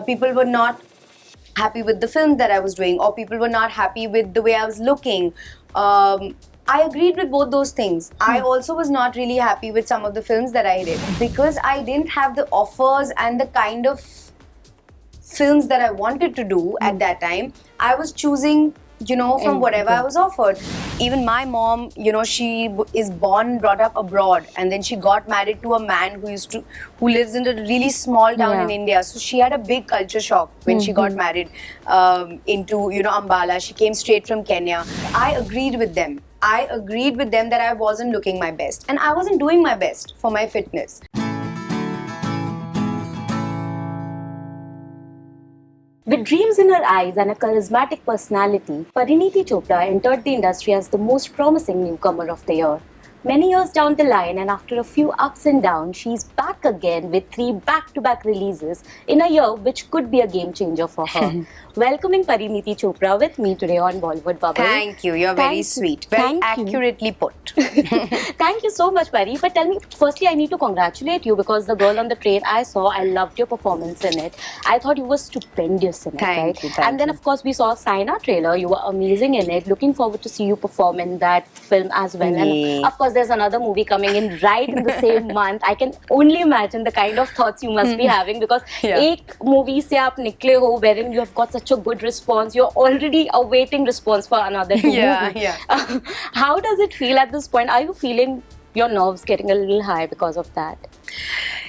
People were not happy with the films that I was doing, or people were not happy with the way I was looking. I agreed with both those things. I also was not really happy with some of the films that I did because I didn't have the offers and the kind of films that I wanted to do at that time. I was choosing, from whatever I was offered. Even my mom, she is born, brought up abroad, and then she got married to a man who lives in a really small town in India. So she had a big culture shock when she got married into, Ambala. She came straight from Kenya. I agreed with them. I agreed with them that I wasn't looking my best, and I wasn't doing my best for my fitness. With dreams in her eyes and a charismatic personality, Parineeti Chopra entered the industry as the most promising newcomer of the year. Many years down the line, and after a few ups and downs, she's back again with 3 back-to-back releases in a year which could be a game changer for her. Welcoming Parineeti Chopra with me today on Bollywood Bubble. Thank you. You're very sweet. Very accurately put. Thank you so much, Pari. But tell me, firstly, I need to congratulate you because The Girl on the Train I saw, I loved your performance in it. I thought you were stupendous in it, Thank you. And then, of course, we saw Saina trailer. You were amazing in it. Looking forward to see you perform in that film as well. And of course, there's another movie coming in right in the same month. I can only imagine the kind of thoughts you must be having because एक movie से आप निकले हो wherein you have got such a good response. You're already awaiting response for another 2 movies. How does it feel at this point? Are you feeling your nerves getting a little high because of that?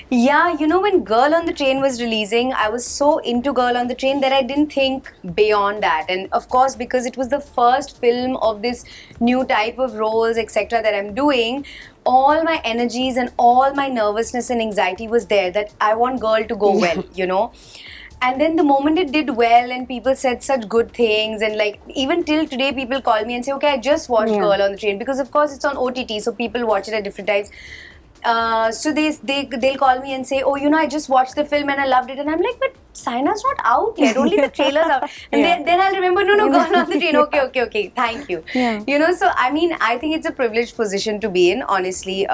Yeah, when Girl on the Train was releasing, I was so into Girl on the Train that I didn't think beyond that. And of course, because it was the first film of this new type of roles, etc., that I'm doing, all my energies and all my nervousness and anxiety was there that I want Girl to go well, And then the moment it did well and people said such good things, and like even till today people call me and say, okay, I just watched Girl on the Train, because of course it's on OTT, so people watch it at different times. So they'll call me and say, oh, I just watched the film and I loved it. And I'm like, but Saina's not out yet, only the trailer's out. And then I'll remember, no, Girl on the Train. Okay, thank you. So I mean, I think it's a privileged position to be in, honestly.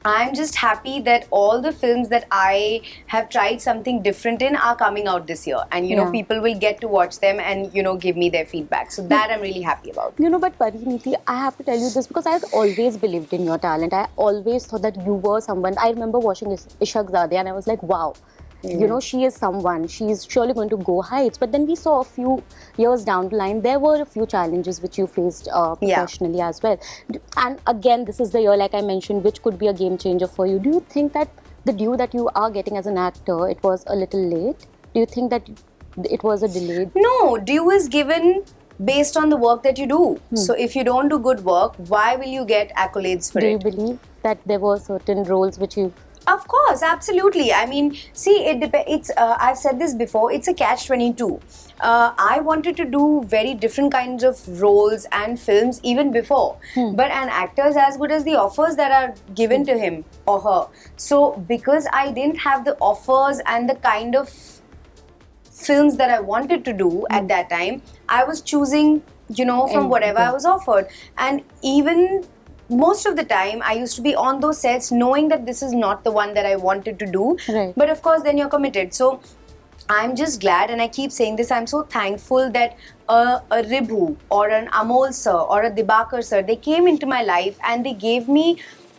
I'm just happy that all the films that I have tried something different in are coming out this year, and people will get to watch them and give me their feedback. So that I'm really happy about. But Parineeti, I have to tell you this because I've always believed in your talent. I always thought that you were someone. I remember watching Ishaq Zadeh and I was like, wow. She is someone, she's surely going to go heights. But then we saw a few years down the line, there were a few challenges which you faced professionally as well. And again, this is the year, like I mentioned, which could be a game changer for you. Do you think that the due that you are getting as an actor, it was a little late? Do you think that it was a delayed? No, due is given based on the work that you do. So if you don't do good work, why will you get accolades for it? Do you believe that there were certain roles which you... Of course, absolutely. I mean, see, it's I've said this before, it's a catch-22. I wanted to do very different kinds of roles and films even before. But an actor is as good as the offers that are given to him or her. So because I didn't have the offers and the kind of films that I wanted to do at that time, I was choosing, from whatever I was offered. And even... most of the time, I used to be on those sets knowing that this is not the one that I wanted to do. Right. But of course, then you're committed. So I'm just glad, and I keep saying this, I'm so thankful that a Ribhu or an Amol sir or a Dibakar sir, they came into my life and they gave me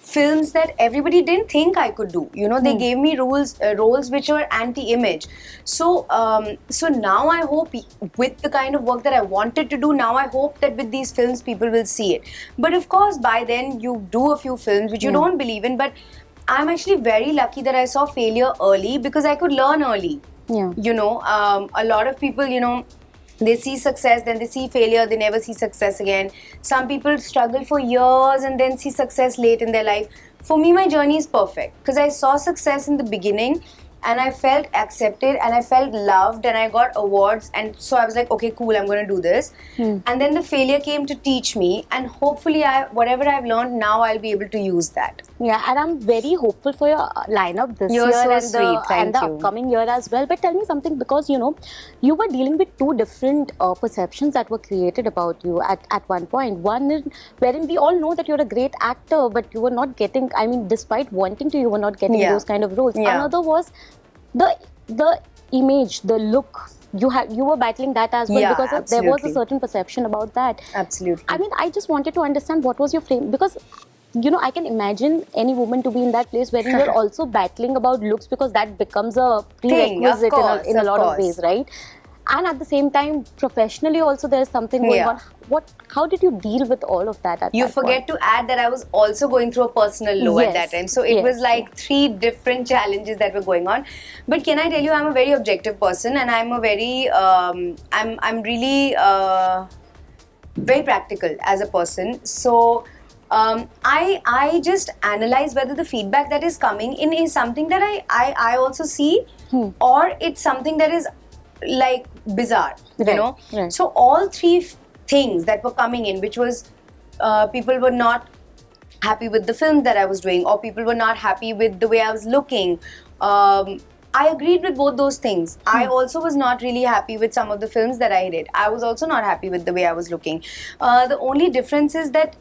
films that everybody didn't think I could do. They gave me roles which were anti-image. So now I hope with the kind of work that I wanted to do, now I hope that with these films people will see it. But of course, by then you do a few films which you don't believe in. But I'm actually very lucky that I saw failure early because I could learn early. A lot of people, they see success, then they see failure, they never see success again. Some people struggle for years and then see success late in their life. For me, my journey is perfect because I saw success in the beginning and I felt accepted and I felt loved and I got awards, and so I was like, okay, cool, I'm going to do this. And then the failure came to teach me, and hopefully whatever I've learned now, I'll be able to use that. Yeah, and I'm very hopeful for your lineup this You're year so and sweet. Thank the you. upcoming year as well. But tell me something, because you were dealing with two different perceptions that were created about you at one point. One is wherein we all know that you're a great actor, but you were not getting, despite wanting to, you were not getting those kind of roles. Another was the image, the look, you were battling that as well, Yeah, because there was a absolutely. certain perception about that. Absolutely. I mean, I just wanted to understand what was your frame, because I can imagine any woman to be in that place wherein you're also battling about looks, because that becomes a Thing, of prerequisite course, in a of lot of course. ways, right? And at the same time, professionally also there's something going Yeah. on. How did you deal with all of that at You that forget point? to add that I was also going through a personal low at that Yes, time. So it was yes, like three different challenges that were going on. But can I tell you, I'm a very objective person, and I'm a very, I'm really very practical as a person. So I just analyze whether the feedback that is coming in is something that I also see, or it's something that is like bizarre, you Right, know. right. So all three things that were coming in, which was people were not happy with the film that I was doing, or people were not happy with the way I was looking. I agreed with both those things. I also was not really happy with some of the films that I did. I was also not happy with the way I was looking. The only difference is that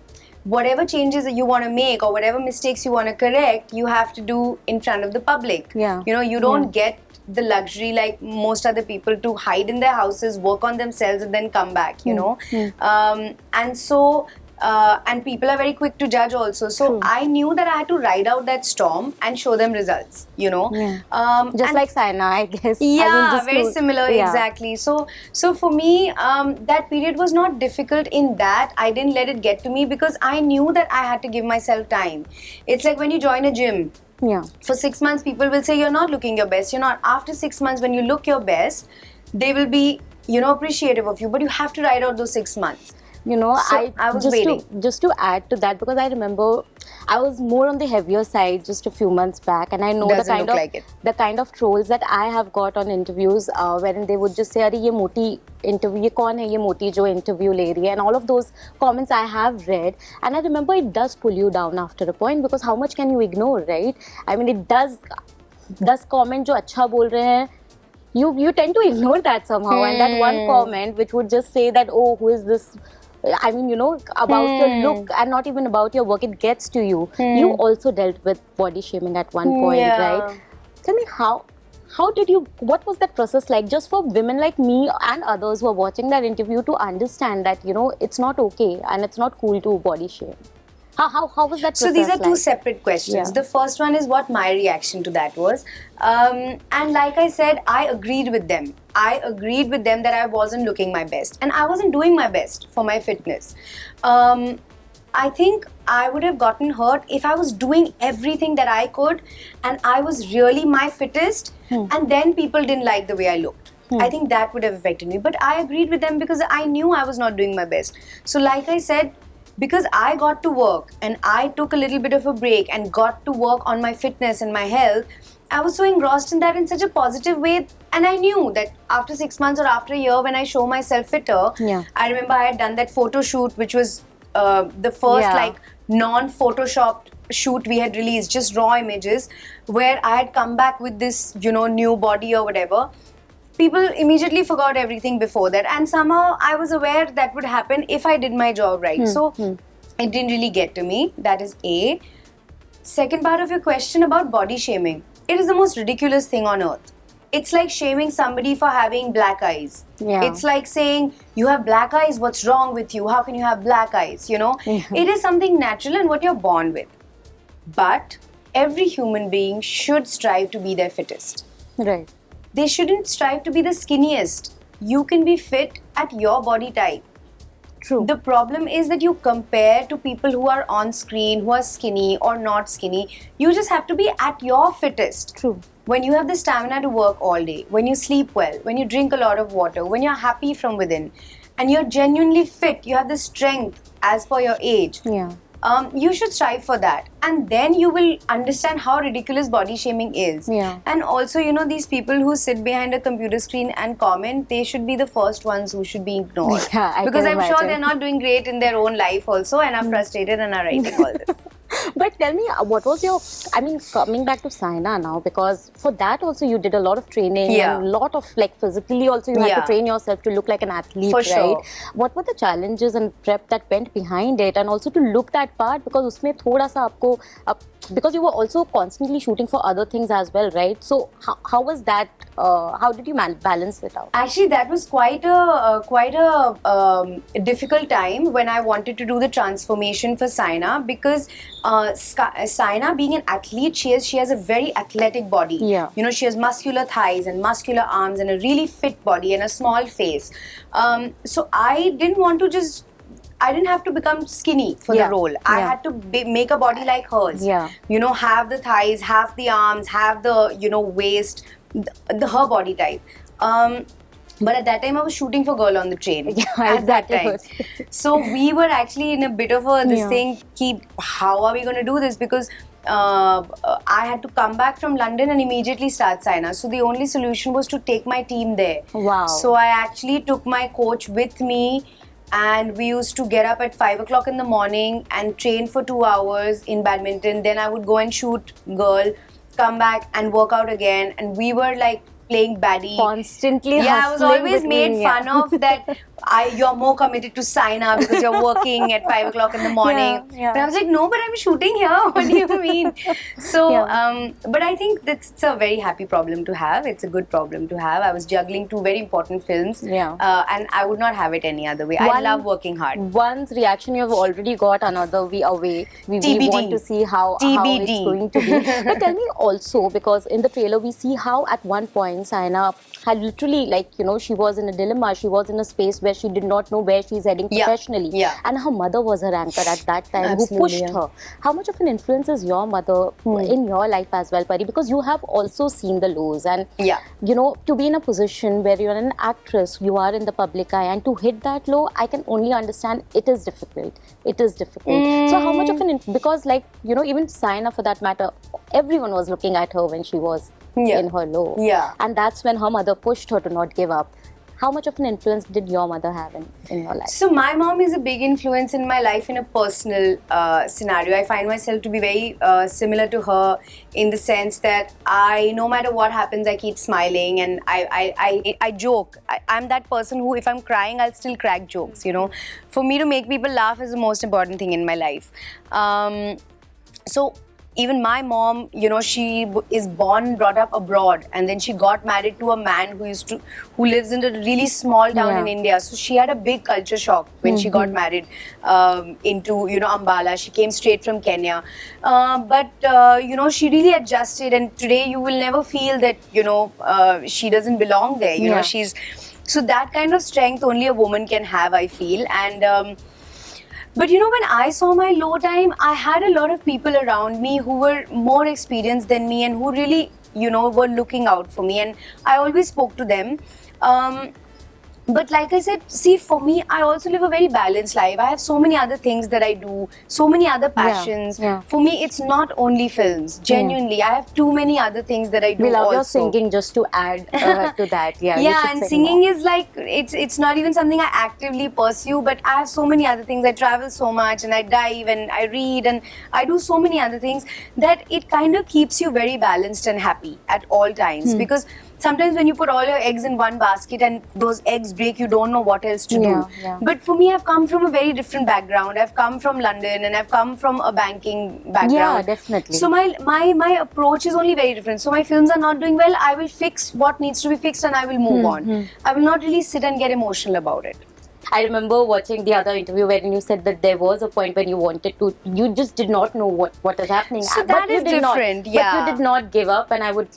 whatever changes that you want to make or whatever mistakes you want to correct, you have to do in front of the public. Yeah. You know, you don't get the luxury like most other people to hide in their houses, work on themselves, and then come back, you know. And so and people are very quick to judge also. So True. I knew that I had to ride out that storm and show them results, you know. Yeah. Just And like Saina, I guess. yeah, I mean, just very to- similar, yeah. exactly. So for me, that period was not difficult in that I didn't let it get to me, because I knew that I had to give myself time. It's like when you join a gym. Yeah. For 6 months, people will say you're not looking your best. You're not. After 6 months, when you look your best, they will be, you know, appreciative of you. But you have to ride out those 6 months. You know, So I was waiting. just to add to that, because I remember I was more on the heavier side just a few months back, and I know Doesn't look like it. the kind of trolls that I have got on interviews, wherein they would just say, "Arey, ye moti interview, ye kaun hai ye moti jo interview le rahi hai?" And all of those comments I have read, and I remember it does pull you down after a point, because how much can you ignore, right? I mean, it does. 10 comment जो अच्छा बोल रहे हैं, you tend to ignore that somehow, and that one comment which would just say that, oh, who is this, I mean, you know, about your look and not even about your work, it gets to you. You also dealt with body shaming at one point, Yeah. right? Tell me how did you, what was that process like, just for women like me and others who are watching that interview to understand that, you know, it's not okay and it's not cool to body shame? How was that process? So these are two like? separate questions. Yeah. The first one is what my reaction to that was. And like I said, I agreed with them. I agreed with them that I wasn't looking my best. And I wasn't doing my best for my fitness. I think I would have gotten hurt if I was doing everything that I could and I was really my fittest, and then people didn't like the way I looked. I think that would have affected me. But I agreed with them because I knew I was not doing my best. So like I said, because I got to work and I took a little bit of a break and got to work on my fitness and my health, I was so engrossed in that in such a positive way. And I knew that after 6 months or after a year, when I show myself fitter, Yeah. I remember I had done that photo shoot, which was the first Yeah. like non-photoshopped shoot we had released, just raw images, where I had come back with this, you know, new body or whatever. People immediately forgot everything before that, and somehow I was aware that would happen if I did my job right. So it didn't really get to me. That is A. Second part of your question about body shaming. It is the most ridiculous thing on earth. It's like shaming somebody for having black eyes. Yeah. It's like saying, you have black eyes, what's wrong with you? How can you have black eyes? You know, it is something natural and what you're born with. But every human being should strive to be their fittest. Right. They shouldn't strive to be the skinniest. You can be fit at your body type. True. The problem is that you compare to people who are on screen, who are skinny or not skinny. You just have to be at your fittest. True. When you have the stamina to work all day, when you sleep well, when you drink a lot of water, when you're happy from within, and you're genuinely fit, you have the strength as per your age. Yeah. You should strive for that, and then you will understand how ridiculous body shaming is. Yeah. And also, you know, these people who sit behind a computer screen and comment, they should be the first ones who should be ignored. Yeah, I because can I'm sure imagine. they're not doing great in their own life also, and are frustrated and are writing all this. But tell me, what was your, I mean, coming back to Saina now, because for that also you did a lot of training, Yeah. and a lot of, like, physically also you had Yeah. to train yourself to look like an athlete, For sure. right? What were the challenges and prep that went behind it, and also to look that part, because उसमें थोड़ा सा आपको because you were also constantly shooting for other things as well, right? So how was that? How did you balance it out? Actually, that was quite a difficult time when I wanted to do the transformation for Saina, because Saina, being an athlete, she has a very athletic body. Yeah. You know, she has muscular thighs and muscular arms and a really fit body and a small face. So I didn't want to just. I didn't have to become skinny for the role. I had to make a body like hers. Yeah. You know, have the thighs, have the arms, have the, you know, waist, her body type. But at that time, I was shooting for Girl on the Train. Yeah, at that exactly. time. So we were actually in a bit of a this thing. How are we going to do this? Because I had to come back from London and immediately start Saina. So the only solution was to take my team there. Wow. So I actually took my coach with me. And we used to get up at 5 o'clock in the morning and train for 2 hours in badminton. Then I would go and shoot Girl, come back and work out again. And we were like playing baddie. Constantly I was hustling always made fun of that. You're more committed to Saina because you're working at 5 o'clock in the morning. But I was like, no, but I'm shooting here. What do you mean? So, but I think that's a very happy problem to have. It's a good problem to have. I was juggling 2 very important films. And I would not have it any other way. I love working hard. One's reaction, you have already got another We Away. We want to see how it's going to be. But tell me also, because in the trailer we see how at one point Saina had literally, like, you know, she was in a dilemma. She was in a space where she did not know where she's heading professionally. And her mother was her anchor at that time, who pushed her. How much of an influence is your mother in your life as well, Pari? Because you have also seen the lows. And, you know, to be in a position where you're an actress, you are in the public eye, and to hit that low, I can only understand it is difficult. It is difficult. So how much of an... Because, like, you know, even Saina, for that matter, everyone was looking at her when she was in her low. And that's when her mother pushed her to not give up. How much of an influence did your mother have in your life? So my mom is a big influence in my life in a personal scenario. I find myself to be very similar to her in the sense that no matter what happens, I keep smiling and I joke. I'm that person who, if I'm crying, I'll still crack jokes, you know. For me to make people laugh is the most important thing in my life. So even my mom, you know, she is born, brought up abroad, and then she got married to a man who lives in a really small town in India. So she had a big culture shock when she got married into, you know, Ambala. She came straight from Kenya, but you know, she really adjusted. And today, you will never feel that, you know, she doesn't belong there. You know, so that kind of strength only a woman can have, I feel. And but you know, when I saw my low time, I had a lot of people around me who were more experienced than me and who really, you know, were looking out for me, and I always spoke to them. But like I said, see, for me, I also live a very balanced life. I have so many other things that I do, so many other passions. For me, it's not only films. Genuinely, I have too many other things that I do. We love also. your singing, just to add to that. And singing is like, it's not even something I actively pursue, but I have so many other things. I travel so much and I dive and I read and I do so many other things that it kind of keeps you very balanced and happy at all times. Because sometimes when you put all your eggs in one basket and those eggs break, you don't know what else to do. But for me, I've come from a very different background. I've come from London and I've come from a banking background. Yeah, definitely. So my approach is only very different. So my films are not doing well, I will fix what needs to be fixed and I will move on. I will not really sit and get emotional about it. I remember watching the other interview wherein you said that there was a point when you wanted to, you just did not know what is happening. So that is different, But you did not give up, and I would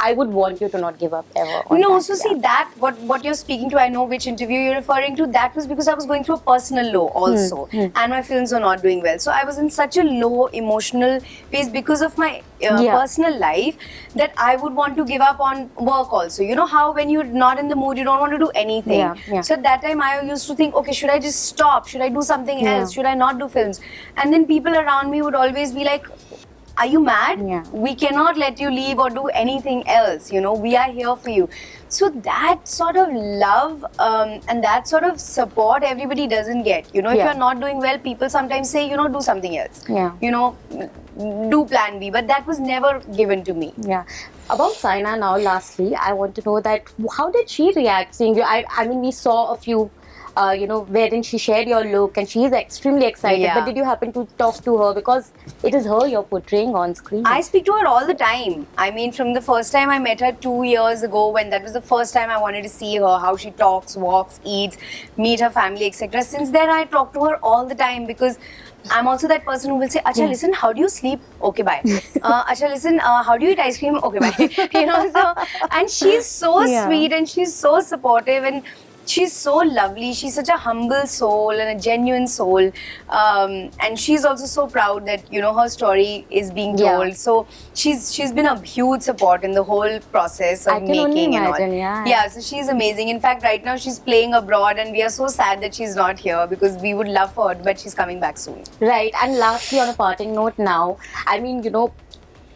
I would want you to not give up ever. See that, what you're speaking to, I know which interview you're referring to. That was because I was going through a personal low also, and my films were not doing well. So I was in such a low emotional phase because of my personal life that I would want to give up on work also. You know how when you're not in the mood, you don't want to do anything. So at that time, I used to think, okay, should I just stop? Should I do something else? Should I not do films? And then people around me would always be like, are you mad? We cannot let you leave or do anything else. You know, we are here for you. So that sort of love and that sort of support everybody doesn't get. You know, if you're not doing well, people sometimes say, you know, do something else. You know, do plan B. But that was never given to me. About Saina now, lastly, I want to know that how did she react seeing you? I mean, we saw a few wherein she shared your look and she is extremely excited. Yeah. But did you happen to talk to her, because it is her you're portraying on screen? I speak to her all the time. I mean, from the first time I met her 2 years ago, when that was the first time I wanted to see her, how she talks, walks, eats, meet her family, etc. Since then, I talk to her all the time, because I'm also that person who will say, Acha, listen, how do you sleep? Okay, bye. Acha, listen, how do you eat ice cream? Okay, bye. So, and she's so Yeah. sweet and she's so supportive and she's so lovely. She's such a humble soul and a genuine soul. And she's also so proud that, her story is being Yeah. told. So she's been a huge support in the whole process of I can making only and all. imagine, yeah. Yeah, so she's amazing. In fact, right now she's playing abroad and we are so sad that she's not here, because we would love her, but she's coming back soon. Right. And lastly, on a parting note now, I mean,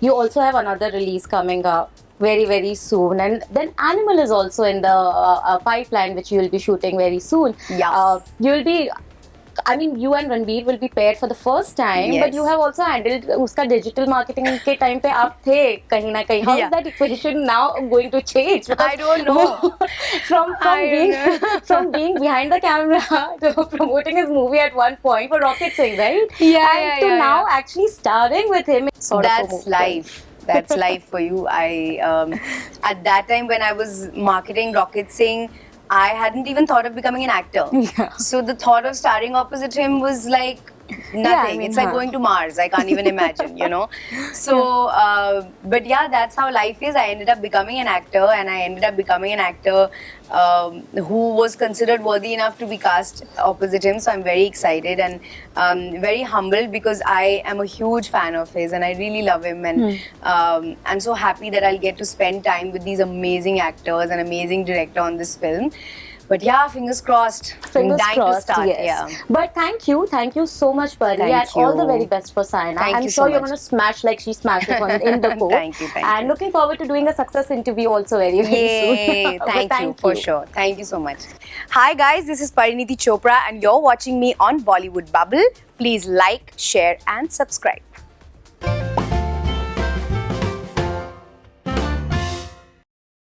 you also have another release coming up very, very soon. And then Animal is also in the pipeline, which you will be shooting very soon. Yes. You and Ranbir will be paired for the first time, Yes. but you have also handled uska digital marketing ke time pe aap the kahin na kahin. How Yeah. is that equation now going to change? Because I don't know. from being behind the camera to promoting his movie at one point for Rocket Singh, right? Yeah, and yeah, to yeah, now yeah. actually starring with him. Sort of a That's movie. life. That's life for you. At that time when I was marketing Rocket Singh, I hadn't even thought of becoming an actor. Yeah. So the thought of starring opposite him was like nothing. It's like going to Mars. I can't even imagine, So, but yeah, that's how life is. I ended up becoming an actor, and I ended up becoming an actor who was considered worthy enough to be cast opposite him. So I'm very excited and very humbled, because I am a huge fan of his and I really love him, and I'm so happy that I'll get to spend time with these amazing actors and amazing director on this film. But yeah, fingers crossed. Fingers I'm dying crossed, to start. yes. Yeah. But thank you so much, Pari, Thank and all the you. very best for Saina. Thank I'm you sure so you're much. going to smash like she smashed it in the court. Thank you. And looking forward to doing a success interview also very, very Yay! soon. But Thank you, for sure. Thank you so much. Hi guys, this is Parineeti Chopra and you're watching me on Bollywood Bubble. Please like, share and subscribe.